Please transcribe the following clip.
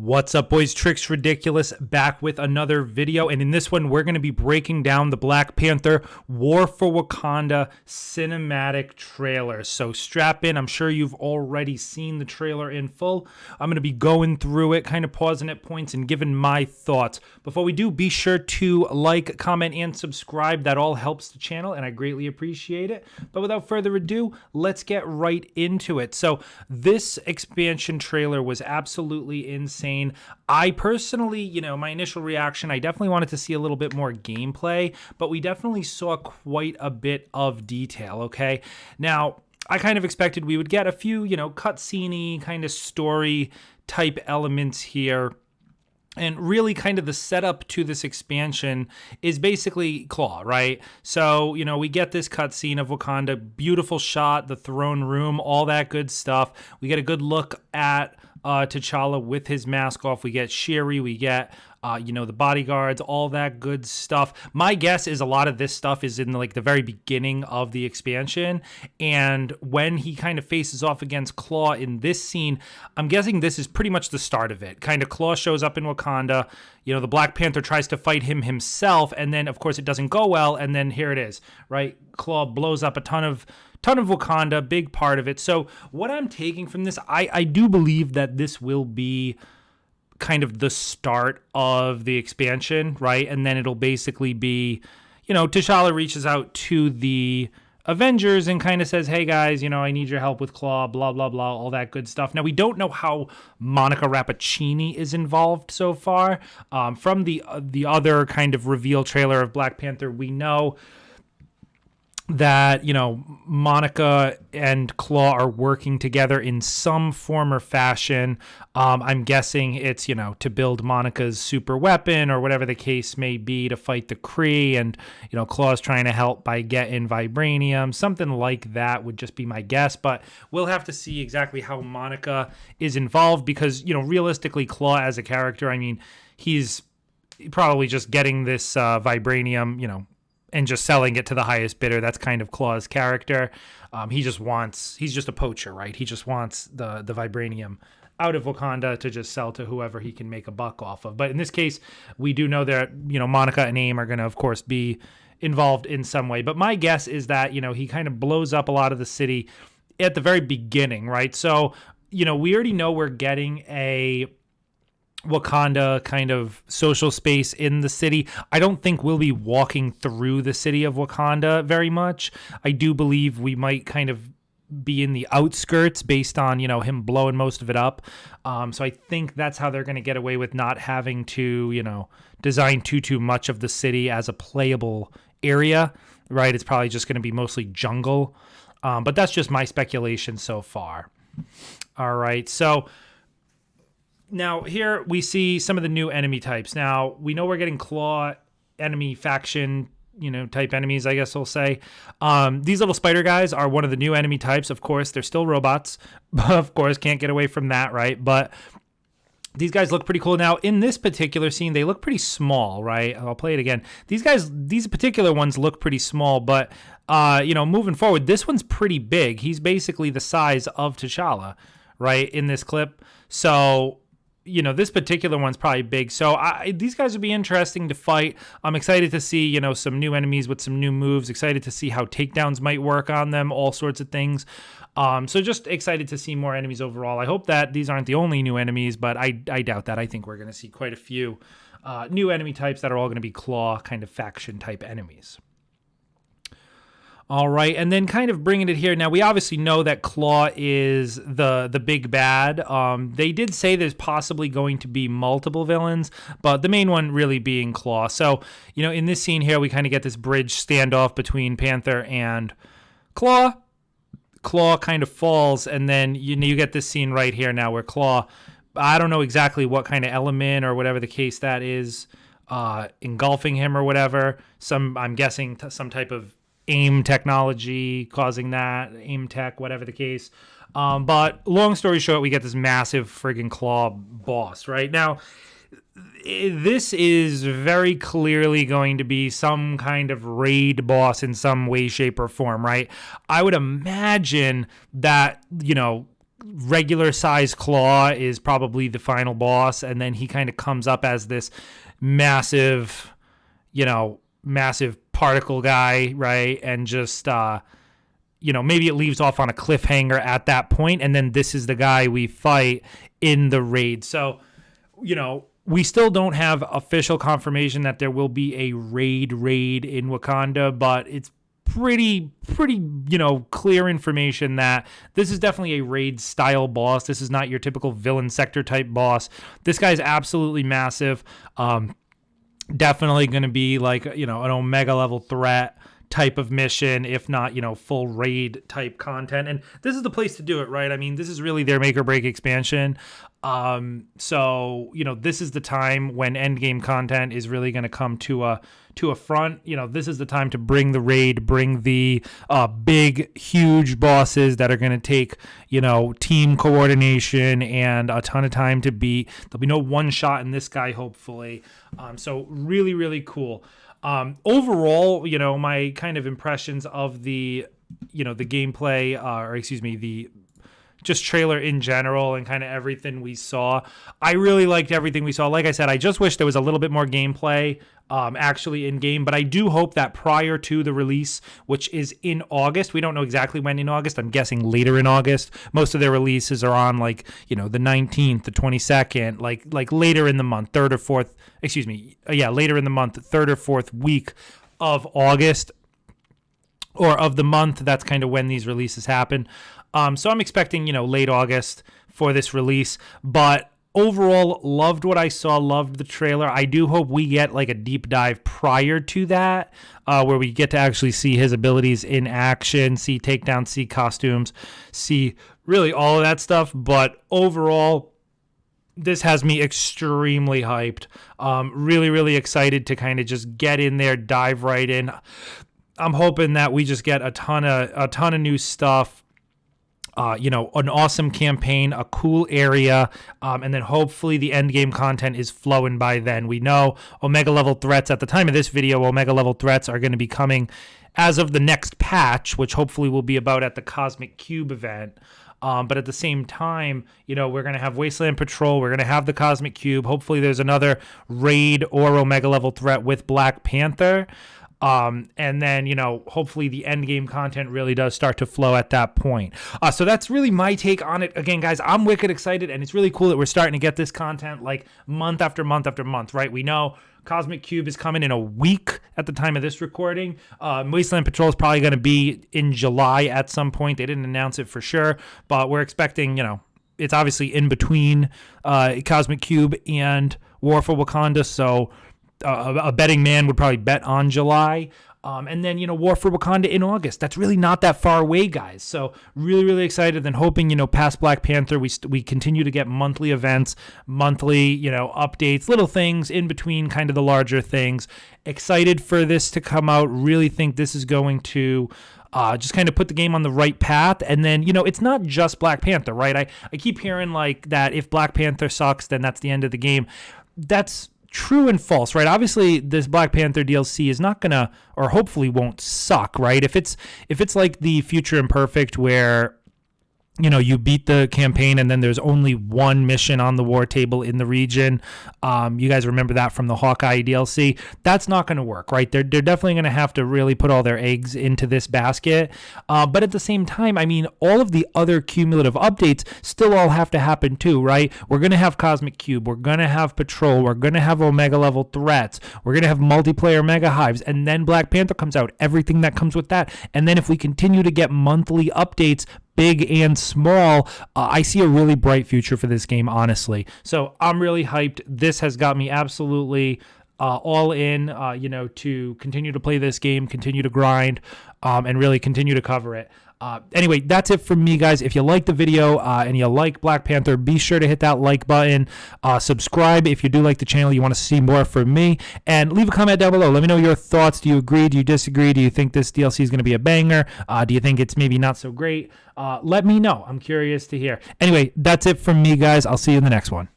What's up, boys? Tricks Ridiculous back with another video, and in this one we're going to be breaking down the Black Panther War for Wakanda cinematic trailer. So strap in. I'm sure you've already seen the trailer in full. I'm going to be going through it, kind of pausing at points and giving my thoughts. Before we do, be sure to like, comment, and subscribe. That all helps the channel, and I greatly appreciate it. But without further ado, let's get right into it. So this expansion trailer was absolutely insane. I personally, my initial reaction, I definitely wanted to see a little bit more gameplay, but we definitely saw quite a bit of detail, okay? Now, I kind of expected we would get a few, cutscene-y kind of story type elements here. And really kind of the setup to this expansion is basically Claw, right? So, we get this cutscene of Wakanda, beautiful shot, the throne room, all that good stuff. We get a good look at T'Challa with his mask off. We get Shuri, we get the bodyguards, all that good stuff. My guess is a lot of this stuff is in the very beginning of the expansion, and when he kind of faces off against Claw in this scene, I'm guessing this is pretty much the start of it. Kind of Claw shows up in Wakanda, the Black Panther tries to fight him himself, and then of course it doesn't go well, and then here it is, right? Claw blows up a ton of Wakanda, big part of it. So what I'm taking from this, I do believe that this will be kind of the start of the expansion, right? And then it'll basically be, T'Challa reaches out to the Avengers and kind of says, hey guys, I need your help with Claw, blah, blah, blah, all that good stuff. Now, we don't know how Monica Rappaccini is involved so far. From the other kind of reveal trailer of Black Panther, we know that, Monica and Claw are working together in some form or fashion. I'm guessing it's, to build Monica's super weapon or whatever the case may be to fight the Kree. And, Claw's trying to help by getting vibranium. Something like that would just be my guess. But we'll have to see exactly how Monica is involved because, realistically, Claw as a character, he's probably just getting this vibranium, and just selling it to the highest bidder. That's kind of Claw's character. He's just a poacher, right? He just wants the vibranium out of Wakanda to just sell to whoever he can make a buck off of. But in this case, we do know that, Monica and AIM are going to, of course, be involved in some way. But my guess is that, he kind of blows up a lot of the city at the very beginning, right? So, we already know we're getting a Wakanda kind of social space in the city. I don't think we'll be walking through the city of Wakanda very much. I do believe we might kind of be in the outskirts based on, him blowing most of it up. So I think that's how they're going to get away with not having to, design too much of the city as a playable area, right? It's probably just going to be mostly jungle. But that's just my speculation so far. All right. So now, here we see some of the new enemy types. Now, we know we're getting Claw enemy faction, type enemies, I guess we'll say. These little spider guys are one of the new enemy types. Of course, they're still robots. Of course, can't get away from that, right? But these guys look pretty cool. Now, in this particular scene, they look pretty small, right? I'll play it again. These particular ones look pretty small, but, moving forward, this one's pretty big. He's basically the size of T'Challa, right, in this clip. So this particular one's probably big. So these guys would be interesting to fight. I'm excited to see, some new enemies with some new moves. Excited to see how takedowns might work on them, all sorts of things. So just excited to see more enemies overall. I hope that these aren't the only new enemies, but I doubt that. I think we're going to see quite a few new enemy types that are all going to be Claw kind of faction type enemies. All right, and then kind of bringing it here. Now, we obviously know that Claw is the big bad. They did say there's possibly going to be multiple villains, but the main one really being Claw. So, in this scene here, we kind of get this bridge standoff between Panther and Claw. Claw kind of falls, and then you get this scene right here now where Claw, I don't know exactly what kind of element or whatever the case that is, engulfing him or whatever. I'm guessing some type of AIM technology causing that, AIM tech, whatever the case. But long story short, we get this massive friggin' Claw boss, right? Now, this is very clearly going to be some kind of raid boss in some way, shape, or form, right? I would imagine that, regular size Claw is probably the final boss, and then he kind of comes up as this massive, massive particle guy, right? And just maybe it leaves off on a cliffhanger at that point, and then this is the guy we fight in the raid. So, we still don't have official confirmation that there will be a raid in Wakanda, but it's pretty clear information that this is definitely a raid style boss. This is not your typical villain sector type boss. This guy's absolutely massive. Definitely going to be like, an Omega level threat type of mission, if not, full raid type content. And this is the place to do it, right? I mean, this is really their make or break expansion. So, this is the time when endgame content is really going to come to a front. This is the time to bring the raid, bring the big, huge bosses that are going to take, team coordination and a ton of time to beat. There'll be no one shot in this guy, hopefully. So really, really cool. Overall, my kind of impressions of the gameplay, the just trailer in general and kind of everything we saw. I really liked everything we saw. Like I said, I just wish there was a little bit more gameplay actually in game, but I do hope that prior to the release, which is in August, we don't know exactly when in August, I'm guessing later in August. Most of their releases are on the 19th, the 22nd, like later in the month, later in the month, third or fourth week of August or of the month. That's kind of when these releases happen. So I'm expecting, late August for this release, but overall loved what I saw, loved the trailer. I do hope we get like a deep dive prior to that, where we get to actually see his abilities in action, see takedowns, see costumes, see really all of that stuff. But overall, this has me extremely hyped. Really, really excited to kind of just get in there, dive right in. I'm hoping that we just get a ton of new stuff. An awesome campaign, a cool area, and then hopefully the end game content is flowing by then. We know Omega level threats at the time of this video, Omega level threats are going to be coming as of the next patch, which hopefully will be about at the Cosmic Cube event. But at the same time, we're going to have Wasteland Patrol. We're going to have the Cosmic Cube. Hopefully there's another raid or Omega level threat with Black Panther. And then, hopefully the end game content really does start to flow at that point. So that's really my take on it. Again, guys, I'm wicked excited, and it's really cool that we're starting to get this content like month after month after month, right? We know Cosmic Cube is coming in a week at the time of this recording. Wasteland Patrol is probably going to be in July at some point. They didn't announce it for sure, but we're expecting, it's obviously in between Cosmic Cube and War for Wakanda, so a betting man would probably bet on July. And then, War for Wakanda in August. That's really not that far away, guys. So really, really excited and hoping, past Black Panther, we continue to get monthly events, monthly, updates, little things in between kind of the larger things. Excited for this to come out. Really think this is going to just kind of put the game on the right path. And then, it's not just Black Panther, right? I keep hearing like that if Black Panther sucks, then that's the end of the game. That's true and false, right? Obviously, this Black Panther DLC is not gonna, or hopefully won't suck, right? If it's like the Future Imperfect where you beat the campaign and then there's only one mission on the war table in the region. You guys remember that from the Hawkeye DLC. That's not going to work, right? They're definitely going to have to really put all their eggs into this basket. But at the same time, I mean, all of the other cumulative updates still all have to happen too, right? We're going to have Cosmic Cube. We're going to have Patrol. We're going to have Omega level threats. We're going to have multiplayer Mega Hives. And then Black Panther comes out, everything that comes with that. And then if we continue to get monthly updates, big and small, I see a really bright future for this game, honestly. So I'm really hyped. This has got me absolutely all in, to continue to play this game, continue to grind, and really continue to cover it. Anyway, that's it from me, guys. If you like the video and you like Black Panther, be sure to hit that like button. Subscribe if you do like the channel, you want to see more from me. And leave a comment down below. Let me know your thoughts. Do you agree? Do you disagree? Do you think this DLC is going to be a banger? Do you think it's maybe not so great? Let me know. I'm curious to hear. Anyway, that's it from me, guys. I'll see you in the next one.